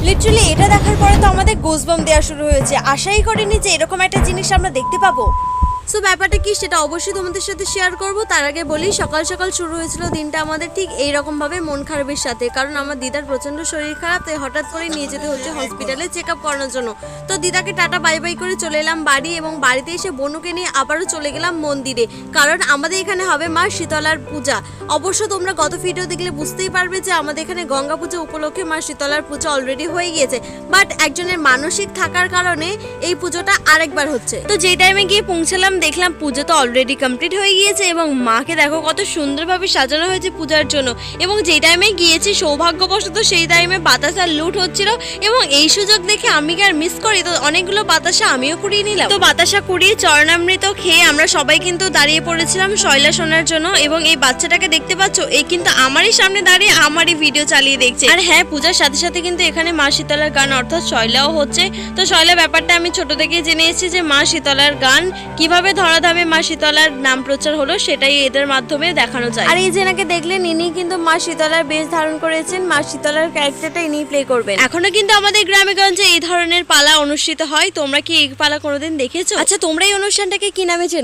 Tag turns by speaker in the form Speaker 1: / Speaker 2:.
Speaker 1: Literally এটা দেখার পরে তো আমাদের গোজবাম দেওয়া শুরু হয়েছে। আশাই করিনি যে এরকম একটা জিনিস আমরা দেখতে পাবো। সো ব্যাপারটা কি সেটা অবশ্যই তোমাদের সাথে শেয়ার করব। তার আগে বলি, সকাল সকাল শুরু হয়েছিল দিনটা আমাদের ঠিক এইরকম ভাবে মন খারাপের সাথে, কারণ আমার দিদার প্রচন্ড শরীর খারাপ, তাই হঠাৎ করে নিয়ে যেতে হচ্ছে হসপিটালে চেক আপ করানোর জন্য। তো দিদাকে টাটা বাই বাই করে চলে এলাম বাড়ি, এবং বাড়িতে এসে বনুকে নিয়ে আবারও চলে গেলাম মন্দিরে, কারণ আমাদের এখানে হবে মা শীতলার পূজা। অবশ্য তোমরা গত ভিডিও দেখলে বুঝতেই পারবে যে আমাদের এখানে গঙ্গা পূজা উপলক্ষে মা শীতলার পূজা অলরেডি হয়ে গিয়েছে, বাট একজনের মানসিক থাকার কারণে এই পুজোটা আরেকবার হচ্ছে। তো যেই টাইমে গিয়ে পৌঁছালাম দেখলাম পুজো তো অলরেডি কমপ্লিট হয়ে গিয়েছে, এবং মাকে দেখো কত সুন্দরভাবে সাজানো হয়েছে পূজার জন্য। এবং যেই টাইমে গিয়েছি সৌভাগ্যবশত সেই টাইমে বাতাসার লুট হচ্ছিল, এবং এই সুযোগ দেখে আমি কি আর মিস করি, তো অনেকগুলো বাতাসা আমিও কুড়িয়ে নিলাম। তো বাতাসা কুড়িয়ে চরণামৃত খেয়ে আমরা সবাই কিন্তু দাঁড়িয়ে পড়েছিলাম শৈলা শোনার জন্য। এবং এই বাচ্চাটাকে দেখতে পাচ্ছ, এই কিন্তু আমারই সামনে দাঁড়িয়ে আমারই ভিডিও চালিয়ে দেখছে। আর হ্যাঁ, পূজার সাথে সাথে কিন্তু এখানে মা শীতলার গান অর্থাৎ শৈলাও হচ্ছে। তো শৈলা ব্যাপারটা আমি ছোট থেকে জেনে এসেছি যে মা শীতলার গান কিভাবে ধরাধামে মা শীতলার নাম প্রচার হলো সেটাই এদের মাধ্যমে দেখানো যায়। আর এই যে এনাকে দেখলেন, ইনি কিন্তু মা শীতলার বেশ ধারণ করেছেন, মা শীতলার ক্যারেক্টারটা ইনি প্লে করবেন। এখনো কিন্তু আমাদের গ্রামে গঞ্জে এই ধরনের পালা অনুষ্ঠিত হয়। তোমরা কি এই পালা কোনোদিন দেখেছো? আচ্ছা, তোমরা এই অনুষ্ঠানটাকে কি নামে চেনো?